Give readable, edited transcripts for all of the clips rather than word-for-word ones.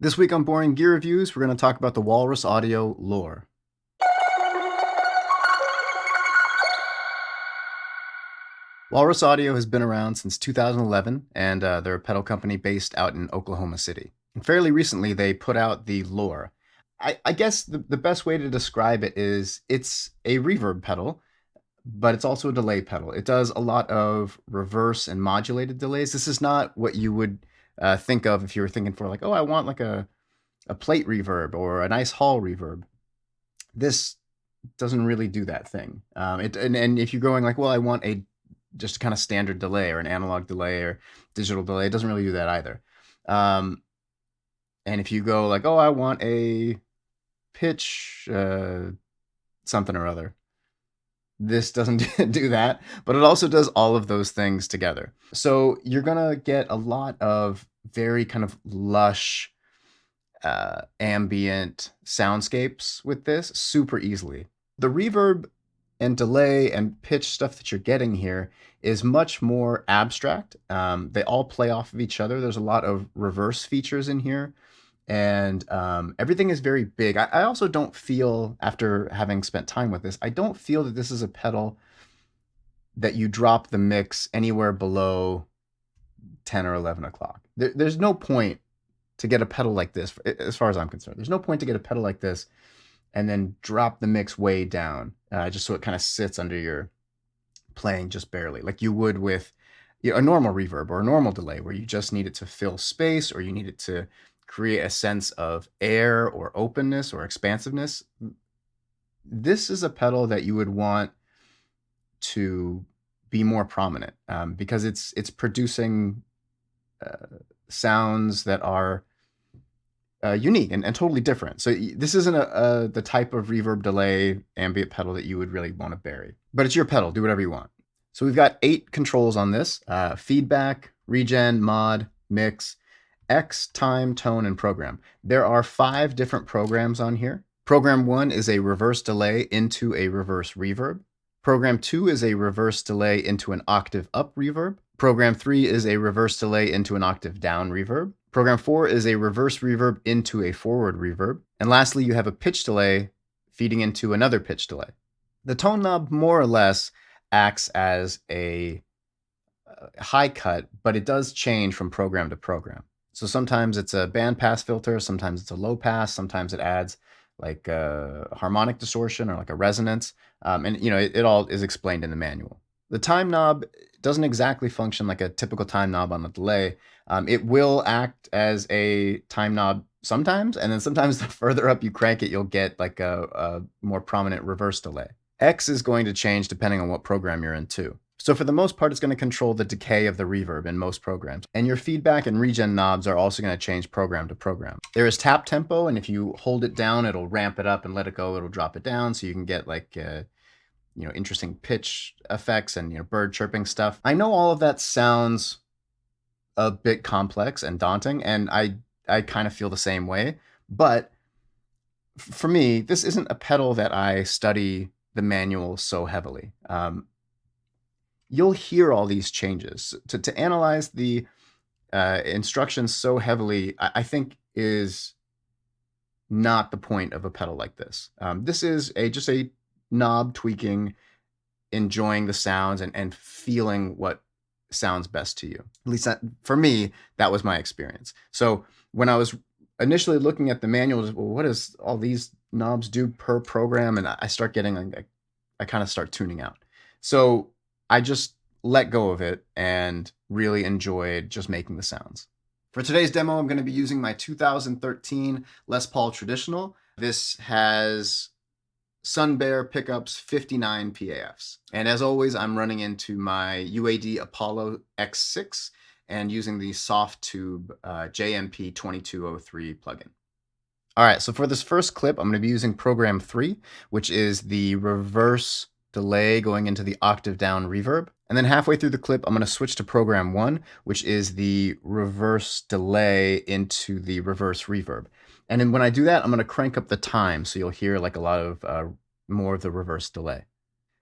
This week on Boring Gear Reviews, we're going to talk about the Walrus Audio Lore. Walrus Audio has been around since 2011, and they're a pedal company based out in Oklahoma City. And fairly recently, they put out the Lore. I guess the best way to describe it is it's a reverb pedal, but it's also a delay pedal. It does a lot of reverse and modulated delays. This is not what you would think of if you were thinking for like, oh, I want like a plate reverb or a nice hall reverb. This doesn't really do that thing. And if you're going like, well, I want a just kind of standard delay or an analog delay or digital delay, it doesn't really do that either. And if you go like, oh, I want a pitch something or other, this doesn't do that, but it also does all of those things together. So you're gonna get a lot of very kind of lush ambient soundscapes with this super easily. The reverb and delay and pitch stuff that you're getting here is much more abstract. They all play off of each other. There's a lot of reverse features in here, and everything is very big. I also don't feel, after having spent time with this, I don't feel that this is a pedal that you drop the mix anywhere below 10 or 11 o'clock. There's no point to get a pedal like this, as far as I'm concerned. There's no point to get a pedal like this and then drop the mix way down, just so it kind of sits under your playing just barely, like you would with a normal reverb or a normal delay, where you just need it to fill space or you need it to create a sense of air or openness or expansiveness. This is a pedal that you would want to be more prominent, because it's producing sounds that are unique and totally different. So this isn't the type of reverb delay ambient pedal that you would really want to bury, but it's your pedal. Do whatever you want. So we've got 8 controls on this: feedback, regen, mod, mix, X, time, tone, and program. There are 5 different programs on here. Program 1 is a reverse delay into a reverse reverb. Program 2 is a reverse delay into an octave up reverb. Program 3 is a reverse delay into an octave down reverb. Program 4 is a reverse reverb into a forward reverb. And lastly, you have a pitch delay feeding into another pitch delay. The tone knob more or less acts as a high cut, but it does change from program to program. So sometimes it's a band pass filter, sometimes it's a low pass, sometimes it adds like a harmonic distortion or like a resonance. And it all is explained in the manual. The time knob doesn't exactly function like a typical time knob on the delay. It will act as a time knob sometimes, and then sometimes the further up you crank it, you'll get like a more prominent reverse delay. X is going to change depending on what program you're in too. So for the most part, it's going to control the decay of the reverb in most programs. And your feedback and regen knobs are also going to change program to program. There is tap tempo, and if you hold it down, it'll ramp it up, and let it go, it'll drop it down, so you can get like interesting pitch effects and bird chirping stuff. I know all of that sounds a bit complex and daunting, and I kind of feel the same way. But for me, this isn't a pedal that I study the manual so heavily. You'll hear all these changes. To analyze the instructions so heavily, I think is not the point of a pedal like this. This is just a knob tweaking, enjoying the sounds and feeling what sounds best to you. At least for me, that was my experience. So when I was initially looking at the manual, well, what does all these knobs do per program? And I start getting, I kind of start tuning out. So I just let go of it and really enjoyed just making the sounds. For today's demo, I'm going to be using my 2013 Les Paul Traditional. This has Sunbear Pickups 59 PAFs. And as always, I'm running into my UAD Apollo X6 and using the Soft Tube JMP 2203 plugin. All right, so for this first clip, I'm going to be using program 3, which is the reverse delay going into the octave down reverb. And then halfway through the clip, I'm going to switch to program 1, which is the reverse delay into the reverse reverb. And then when I do that, I'm going to crank up the time, so you'll hear like a lot of more of the reverse delay.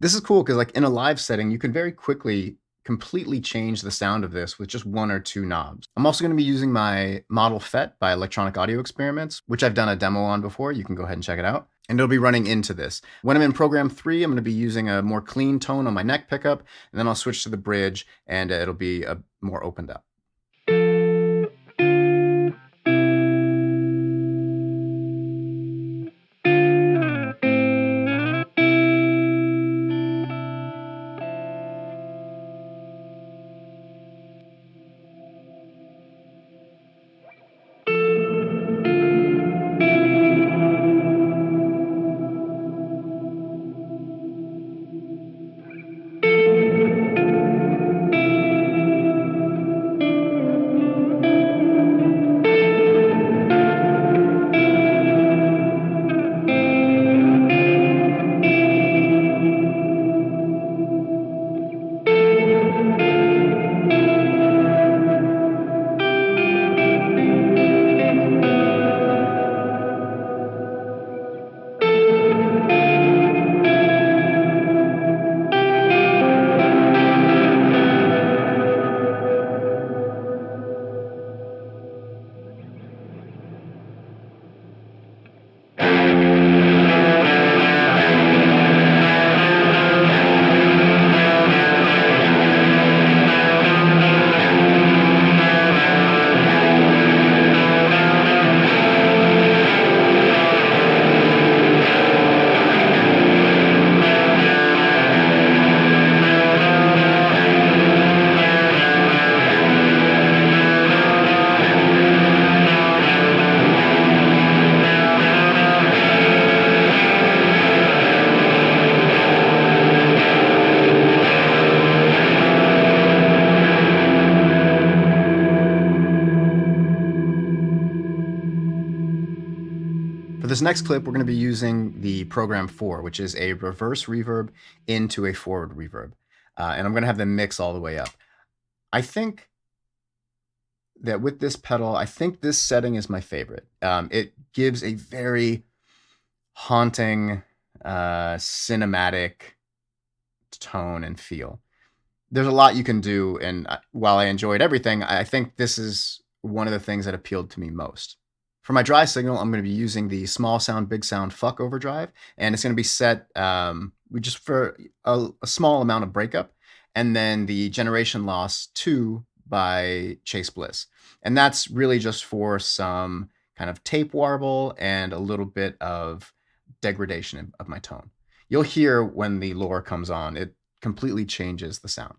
This is cool because like in a live setting, you can very quickly completely change the sound of this with just 1 or 2 knobs. I'm also going to be using my Model Fet by Electronic Audio Experiments, which I've done a demo on before. You can go ahead and check it out. And it'll be running into this. When I'm in program 3, I'm going to be using a more clean tone on my neck pickup, and then I'll switch to the bridge, and it'll be more opened up. For this next clip, we're going to be using the program 4, which is a reverse reverb into a forward reverb. And I'm going to have them mix all the way up. I think that with this pedal, I think this setting is my favorite. It gives a very haunting, cinematic tone and feel. There's a lot you can do, and while I enjoyed everything, I think this is one of the things that appealed to me most. For my dry signal, I'm going to be using the Smallsound Bigsound Fuck Overdrive, and it's going to be set just for a small amount of breakup, and then the Generation Loss 2 by Chase Bliss. And that's really just for some kind of tape warble and a little bit of degradation of my tone. You'll hear when the Lore comes on, it completely changes the sound.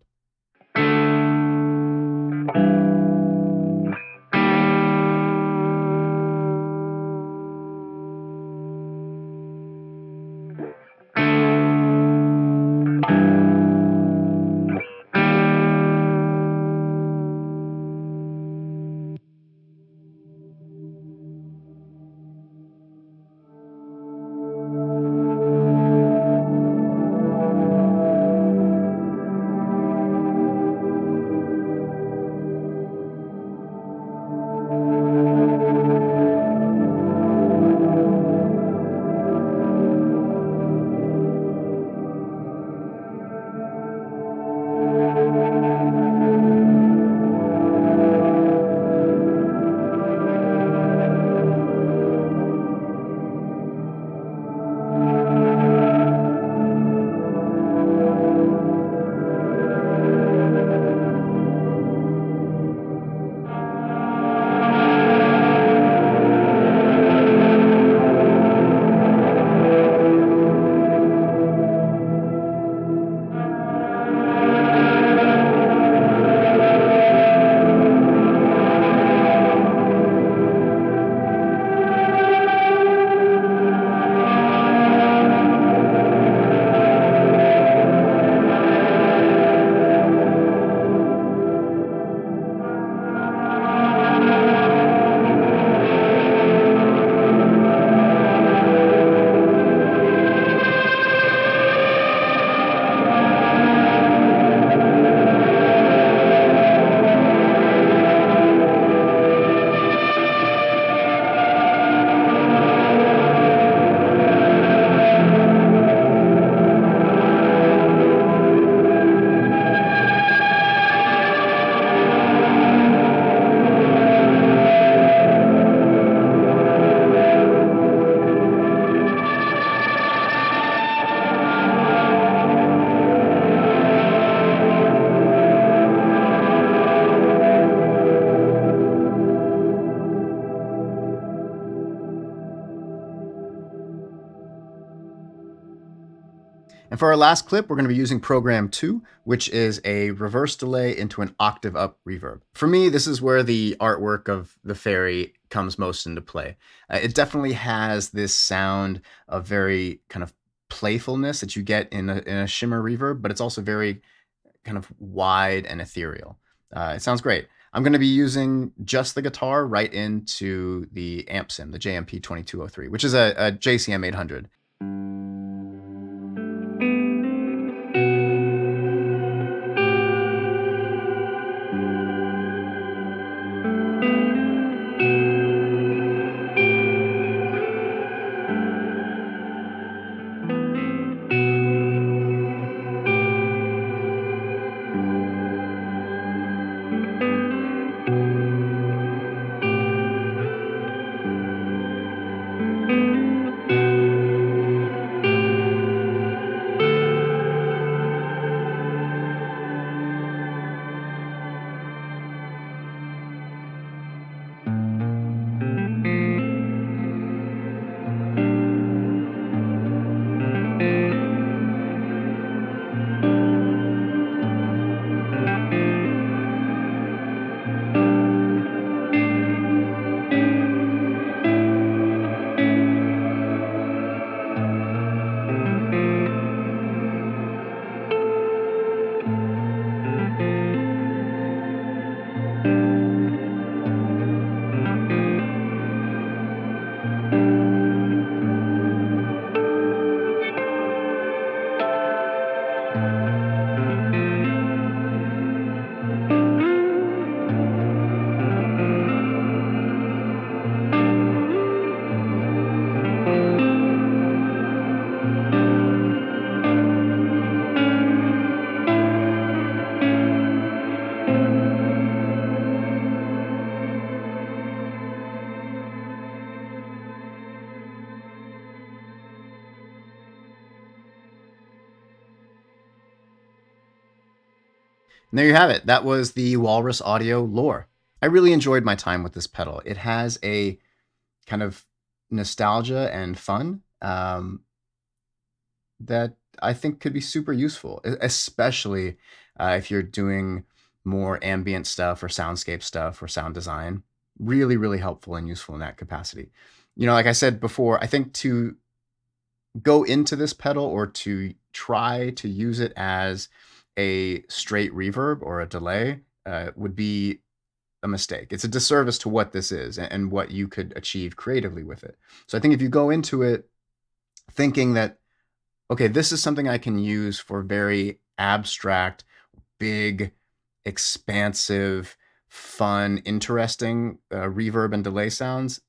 And for our last clip, we're going to be using Program 2, which is a reverse delay into an octave up reverb. For me, this is where the artwork of the fairy comes most into play. It definitely has this sound of very kind of playfulness that you get in a shimmer reverb, but it's also very kind of wide and ethereal. It sounds great. I'm going to be using just the guitar right into the amp sim, the JMP 2203, which is a JCM 800. And there you have it. That was the Walrus Audio Lore. I really enjoyed my time with this pedal. It has a kind of nostalgia and fun that I think could be super useful, especially if you're doing more ambient stuff or soundscape stuff or sound design. Really, really helpful and useful in that capacity. You know, like I said before, I think to go into this pedal or to try to use it as a straight reverb or a delay would be a mistake. It's a disservice to what this is and what you could achieve creatively with it. So I think if you go into it thinking that, okay, this is something I can use for very abstract, big, expansive, fun, interesting reverb and delay sounds,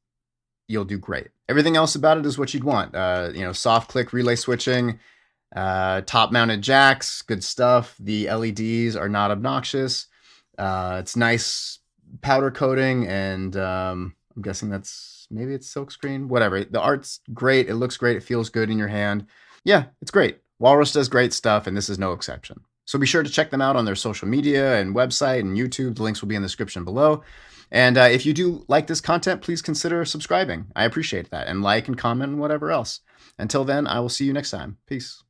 you'll do great. Everything else about it is what you'd want. Soft click relay switching, top mounted jacks, good stuff. The LEDs are not obnoxious. It's nice powder coating, and I'm guessing maybe it's silkscreen, whatever. The art's great. It looks great. It feels good in your hand. Yeah, it's great. Walrus does great stuff, and this is no exception. So be sure to check them out on their social media and website and YouTube. The links will be in the description below. And if you do like this content, please consider subscribing. I appreciate that. And like and comment and whatever else. Until then, I will see you next time. Peace.